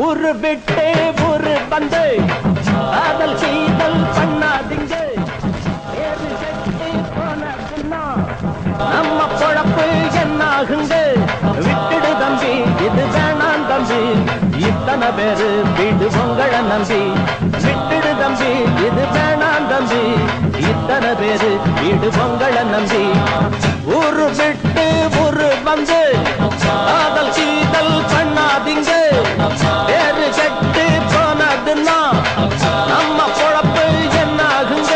ஊரு விட்டு ஊரு வந்து காதல் செய்தல் பண்ணாதீங்க. ஏறு கட்டி போனதுன்னா நம்ம பொழப்பு என்னாகுங்க. விட்டுடு தம்பி, இது வேணாம் தம்பி, இத்தனை பேரு வீடு உங்களை நம்பி. விட்டுடு தம்பி, இது வேணாம் தம்பி, இத்தனை பேரு வீடு உங்களை நம்பி. ஊரு விட்டு ஊரு வந்து காதல் செய்தல் பண்ணாதீங்க. பேரு கெட்டு போனதுன்னா நம்ம பொழப்பு என்னாகுங்க.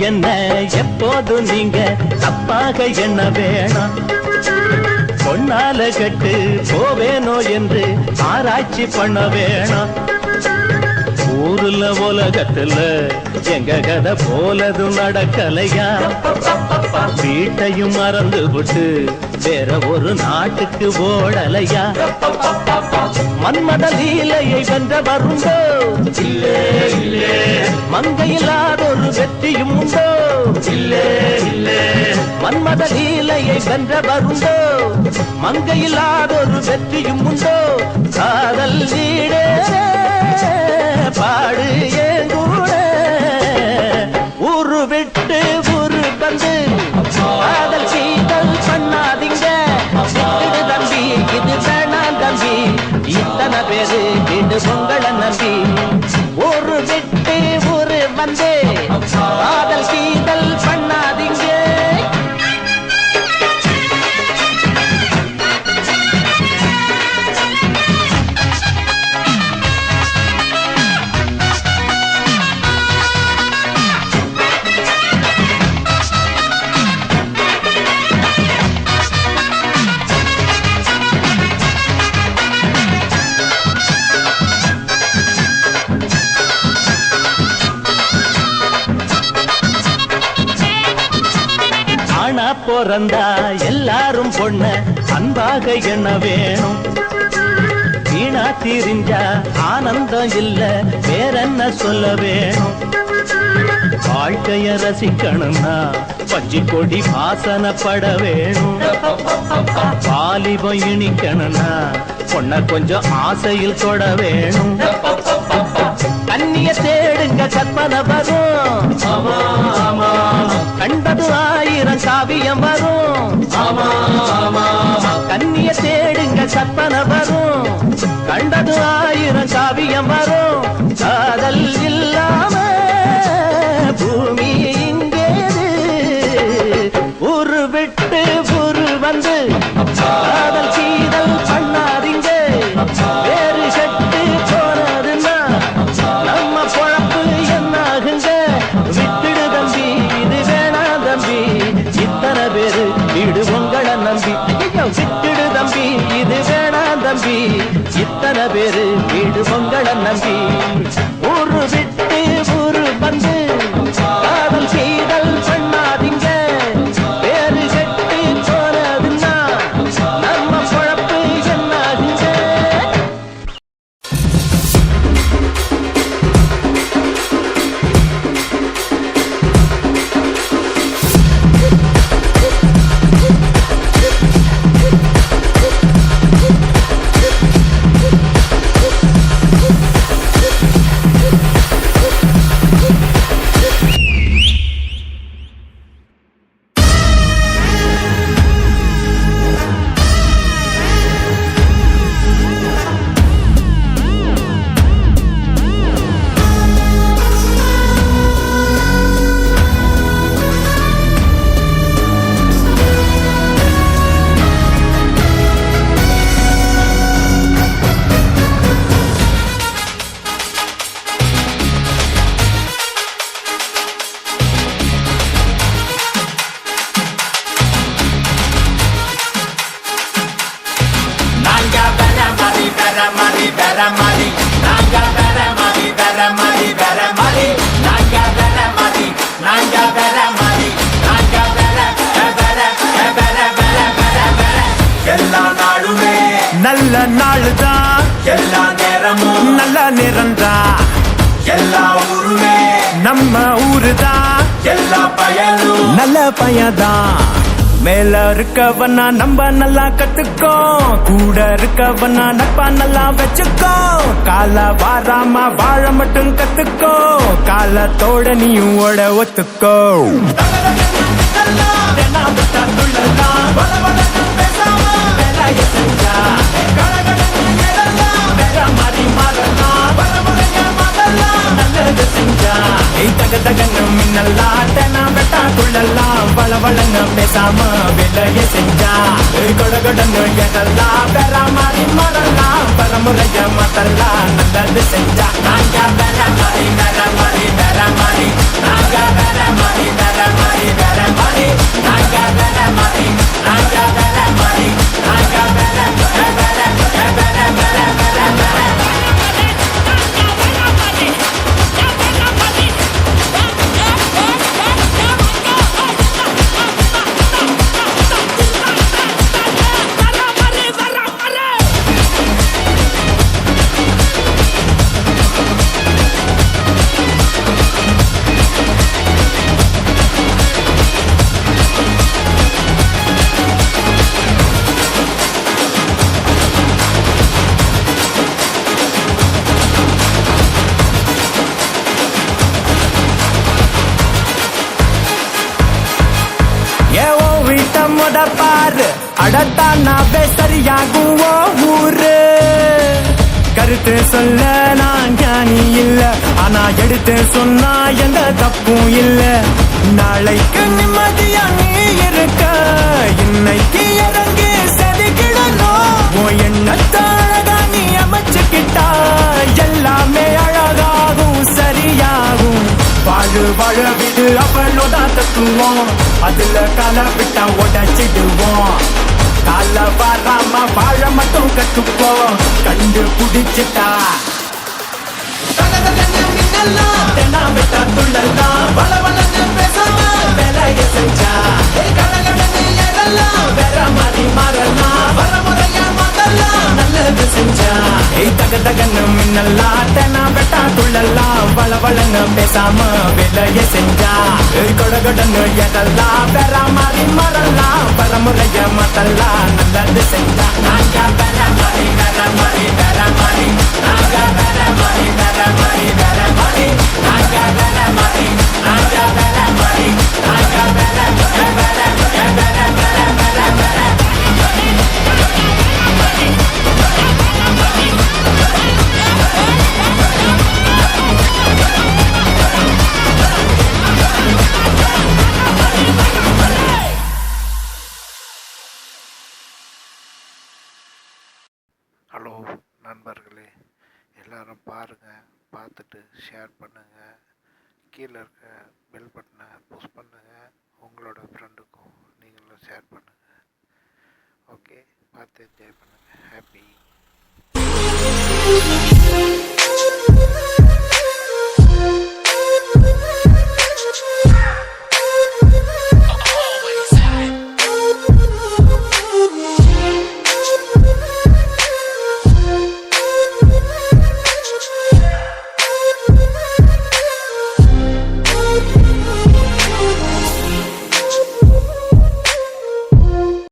என்ன எப்போது நீங்க தப்பாக என்ன வேணாம். பொன்னால கட்டு போவேனோ என்று ஆராய்ச்சி பண்ண வேணாம். ஊருல உலகத்துல எங்க கதை போலது நடக்கலையா. வீட்டையும் மறந்து விட்டு வேற ஒரு நாட்டுக்கு ஓடலையா. மன்மத லீலையை வென்ற வருண்டோ, இல்லே இல்லே. மங்கையில்லாத ஒரு வெற்றியும் உண்டோ, இல்லே இல்லே. மன்மத லீலையை வென்ற வருண்டோ, மங்கையில்லாத ஒரு வெற்றியும் உண்டோ. காதல் நீடே பாடு ஏங்கூட. ஊரு விட்டு ஊரு வந்து காதல் செய்தல் பண்ணாதீங்க. விட்டுடு தம்பி, இது வேணாம் தம்பி, இத்தனை பேரு வீடு உங்களை நம்பி. ஊரு விட்டு ஊரு வந்து காதல் செய்தல் பண்ணாதீங்க. பிறந்தா எல்லாரும் பொண்ண அன்பாக என்ன வேணும். வீணா திரிஞ்சா ஆனந்தம் இல்ல, வேறென்ன சொல்ல வேணும். வாழ்க்கைய ரசிக்கணும்னா பஞ்சி கொடி வாசனப்பட வேணும். வாலிபம் இனிக்கணும்னா பொண்ண கொஞ்சம் ஆசையில் தொட வேணும். கண்ணிய தேடுங்க கற்பனை வரும், கண்டது ஆயிரம் காவியம் வரும். கண்ணிய தேடுங்க கற்பனை வரும், கண்டது ஆயிரம் காவியம் வரும். காதல் இல்லாம பூமி இங்கேது. ஊரு விட்டு ஊரு வந்து காதல் சீதல் பண்ணாதீங்க. வேறு கட்டு போனதுன்னா நம்ம பொழப்பு என்னாகுங்க. விட்டுடு தம்பி, இது வேணாம் தம்பி, இத்தனை பேரு வீடு உங்களை நம்பி. விட்டுடு தம்பி, இது வேணாம் தம்பி, இத்தனை பேரு வீடு உங்களை நம்பி. ஊரு விட்டு ஊரு வந்து காதல் செய்தல் பண்ணாதீங்க. பேரு கெட்டு போனதுன்னா நம்ம பொழப்பு என்னாகுங்க. Mari, நல்ல நாளுதான் எல்லா நேரமும் நல்ல நேரம்தான் எல்லா ஊருமே நம்ம ஊருதான் எல்லா பயனும் நல்ல பையதான் மேல இருக்கவனா நம்ம நல்லா கத்துக்கோ கூட இருக்கவனா நட்பா நல்லா வச்சுக்கோ கால வாராம வாழ மட்டும் கத்துக்கோ காலத்தோட நீயும் ஓட ஒத்துக்கோ வளவளங்க பேசாம வேலைய செஞ்சா கொடகொடன்னு எதெல்லாம் பெற மாதிரி மறலாம் பரமுறைய மத்தெல்லாம் நல்லது செஞ்சா நாங்க வேற மாதிரி வேற மாதிரி வேற மாதிரி நாங்க வேற மாதிரி வேற மாதிரி வேற மாதிரி நாங்க வேற மாதிரி நாங்க வேற மாதிரி நாங்க வேற வேற வேற வேற வேற பாரு அடத்தா நாவே சரியாகும் ஊரு கருத்து சொல்ல நான் ஞானி இல்ல ஆனா எடுத்து சொன்னா எந்த தப்பும் இல்ல நாளைக்கு நிம்மதியா நீ இருக்க இன்னைக்கு இறங்கி செதுக்கிடணும் உன் எண்ணத்தை அழகா நீ அமைச்சுக்கிட்டா எல்லாமே அழகாகும் சரியாகும் வாழு வாழ விடு அவளோட தத்துவோம் அதுல கால விட்டா உடச்சிடுவோம் கால வராம வாழ மட்டும் கத்துப்போம் கண்டு புடிச்சிட்டா விட்டா துள்ளலாம் வளவளன்னு பேசாம வேலைய செஞ்சா வேற மாதிரி மாறலாம் வரமுறைய மாறலாம் நல்லது செஞ்சா தகன்னு மின்னல்லாம் தென்னா வெட்டா துள்ளலாம் வளவளன்னு பேசாம வேலைய செஞ்சா கொடகொடன்னு எதெல்லாம் வேற மாதிரி மாறலாம் வரமுறைய மாத்தலாம் நல்லது செஞ்சா நாங்க வேற மாதிரி வேற மாதிரி வேற மாதிரி நாங்க வேற மாதிரி வேற மாதிரி வேற மாதிரி நாங்க வேற மாதிரி நாங்க வேற மாதிரி நாங்க வேற வேற வேற வேற வேற ஹலோ நண்பர்களே, எல்லாரும் பாருங்கள், பார்த்துட்டு ஷேர் பண்ணுங்கள், கீழே இருக்க பெல் பட்டனை புஷ் பண்ணுங்கள், உங்களோட ஃப்ரெண்டுக்கும் நீங்களும் ஷேர் பண்ணுங்கள். ஓகே, பார்த்து என்ஜாய் பண்ணுங்கள். ஹாப்பி